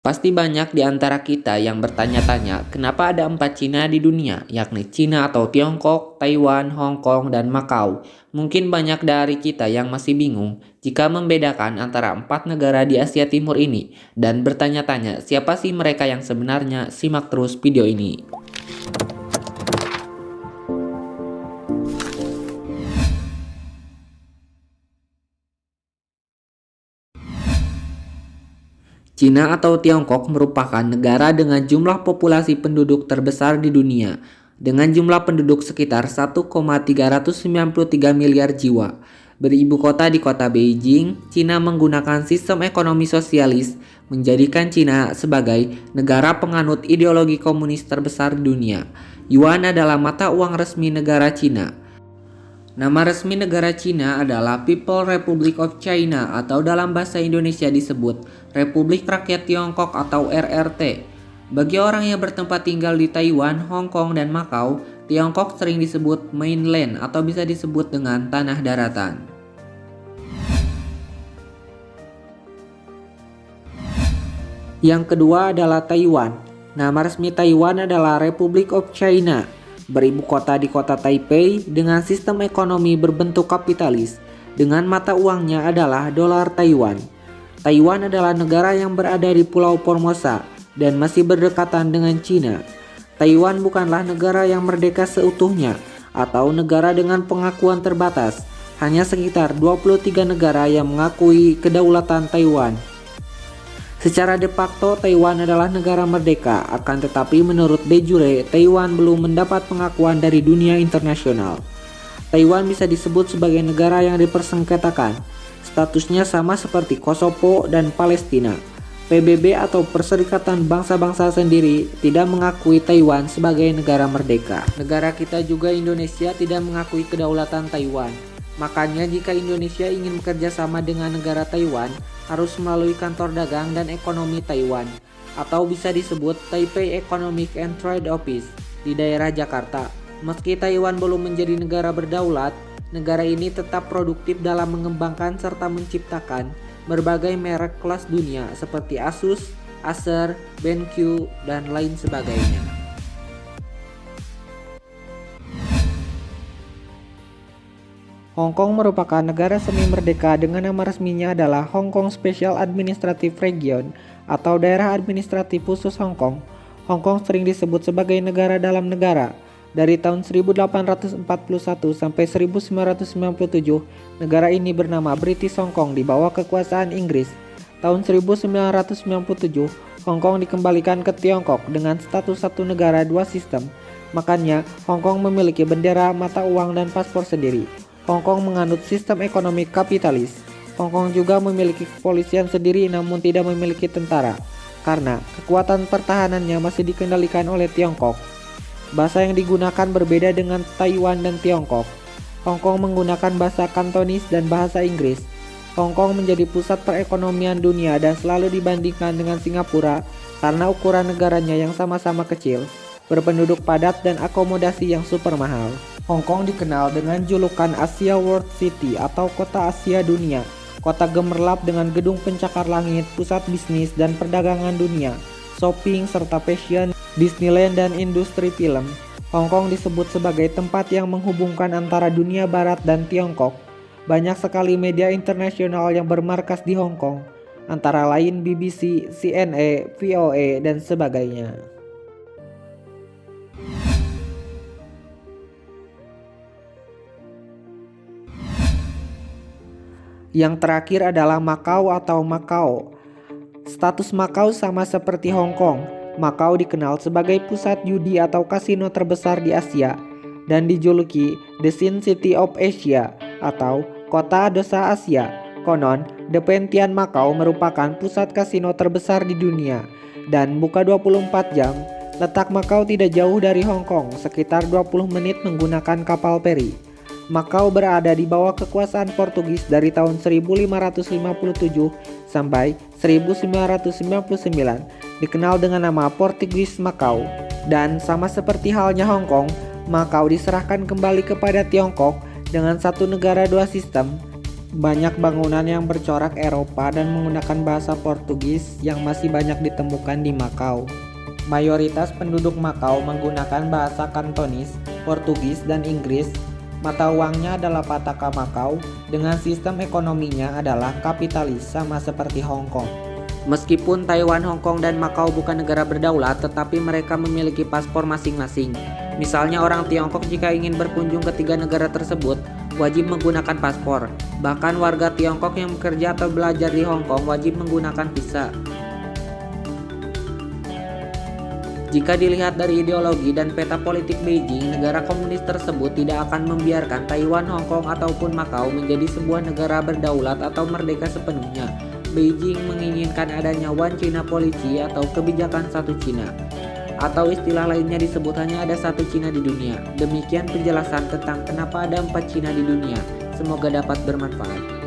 Pasti banyak di antara kita yang bertanya-tanya kenapa ada 4 Cina di dunia, yakni Cina atau Tiongkok, Taiwan, Hong Kong, dan Macau. Mungkin banyak dari kita yang masih bingung jika membedakan antara 4 negara di Asia Timur ini dan bertanya-tanya siapa sih mereka yang sebenarnya. Simak terus video ini. Cina atau Tiongkok merupakan negara dengan jumlah populasi penduduk terbesar di dunia, dengan jumlah penduduk sekitar 1,393 miliar jiwa. Beribu kota di kota Beijing, Cina menggunakan sistem ekonomi sosialis, menjadikan Cina sebagai negara penganut ideologi komunis terbesar di dunia. Yuan adalah mata uang resmi negara Cina. Nama resmi negara Cina adalah People Republic of China atau dalam bahasa Indonesia disebut Republik Rakyat Tiongkok atau RRT. Bagi orang yang bertempat tinggal di Taiwan, Hong Kong, dan Macau, Tiongkok sering disebut mainland atau bisa disebut dengan tanah daratan. Yang kedua adalah Taiwan. Nama resmi Taiwan adalah Republic of China. Beribu kota di kota Taipei dengan sistem ekonomi berbentuk kapitalis, dengan mata uangnya adalah dolar Taiwan. Taiwan adalah negara yang berada di Pulau Formosa dan masih berdekatan dengan Cina. Taiwan bukanlah negara yang merdeka seutuhnya atau negara dengan pengakuan terbatas. Hanya sekitar 23 negara yang mengakui kedaulatan Taiwan. Secara de facto, Taiwan adalah negara merdeka, akan tetapi menurut de jure, Taiwan belum mendapat pengakuan dari dunia internasional. Taiwan bisa disebut sebagai negara yang dipersengketakan. Statusnya sama seperti Kosovo dan Palestina. PBB atau Perserikatan Bangsa-Bangsa sendiri tidak mengakui Taiwan sebagai negara merdeka. Negara kita juga Indonesia tidak mengakui kedaulatan Taiwan. Makanya jika Indonesia ingin bekerja sama dengan negara Taiwan, harus melalui kantor dagang dan ekonomi Taiwan, atau bisa disebut Taipei Economic and Trade Office di daerah Jakarta. Meski Taiwan belum menjadi negara berdaulat, negara ini tetap produktif dalam mengembangkan serta menciptakan berbagai merek kelas dunia seperti Asus, Acer, BenQ, dan lain sebagainya. Hong Kong merupakan negara semi merdeka dengan nama resminya adalah Hong Kong Special Administrative Region atau daerah administratif khusus Hong Kong. Hong Kong sering disebut sebagai negara dalam negara. Dari tahun 1841 sampai 1997, negara ini bernama British Hong Kong di bawah kekuasaan Inggris. Tahun 1997, Hong Kong dikembalikan ke Tiongkok dengan status satu negara dua sistem. Makanya, Hong Kong memiliki bendera, mata uang, dan paspor sendiri. Hong Kong menganut sistem ekonomi kapitalis. Hong Kong juga memiliki kepolisian sendiri namun tidak memiliki tentara, karena kekuatan pertahanannya masih dikendalikan oleh Tiongkok. Bahasa yang digunakan berbeda dengan Taiwan dan Tiongkok. Hong Kong menggunakan bahasa Kantonis dan bahasa Inggris. Hong Kong menjadi pusat perekonomian dunia dan selalu dibandingkan dengan Singapura karena ukuran negaranya yang sama-sama kecil, berpenduduk padat dan akomodasi yang super mahal. Hong Kong dikenal dengan julukan Asia World City atau kota Asia dunia, kota gemerlap dengan gedung pencakar langit, pusat bisnis dan perdagangan dunia, shopping serta fashion, Disneyland dan industri film. Hong Kong disebut sebagai tempat yang menghubungkan antara dunia barat dan Tiongkok. Banyak sekali media internasional yang bermarkas di Hong Kong, antara lain BBC, CNA, VOA, dan sebagainya. Yang terakhir adalah Macau atau Macau. Status Macau sama seperti Hong Kong. Macau dikenal sebagai pusat judi atau kasino terbesar di Asia dan dijuluki The Sin City of Asia atau Kota Dosa Asia. Konon, The Pentian Macau merupakan pusat kasino terbesar di dunia dan buka 24 jam. Letak Macau tidak jauh dari Hong Kong, sekitar 20 menit menggunakan kapal feri. Macau berada di bawah kekuasaan Portugis dari tahun 1557 sampai 1999, dikenal dengan nama Portugis Macau. Dan sama seperti halnya Hong Kong, Macau diserahkan kembali kepada Tiongkok dengan satu negara dua sistem. Banyak bangunan yang bercorak Eropa dan menggunakan bahasa Portugis yang masih banyak ditemukan di Makau. Mayoritas penduduk Makau menggunakan bahasa Kantonis, Portugis, dan Inggris. Mata uangnya adalah Pataka Makau, dengan sistem ekonominya adalah kapitalis sama seperti Hong Kong. Meskipun Taiwan, Hong Kong, dan Makau bukan negara berdaulat, tetapi mereka memiliki paspor masing-masing. Misalnya orang Tiongkok jika ingin berkunjung ke tiga negara tersebut, wajib menggunakan paspor. Bahkan warga Tiongkok yang bekerja atau belajar di Hong Kong wajib menggunakan visa. Jika dilihat dari ideologi dan peta politik Beijing, negara komunis tersebut tidak akan membiarkan Taiwan, Hong Kong, ataupun Makau menjadi sebuah negara berdaulat atau merdeka sepenuhnya. Beijing menginginkan adanya One China Policy atau kebijakan satu Cina. Atau istilah lainnya disebut hanya ada satu Cina di dunia. Demikian penjelasan tentang kenapa ada 4 Cina di dunia. Semoga dapat bermanfaat.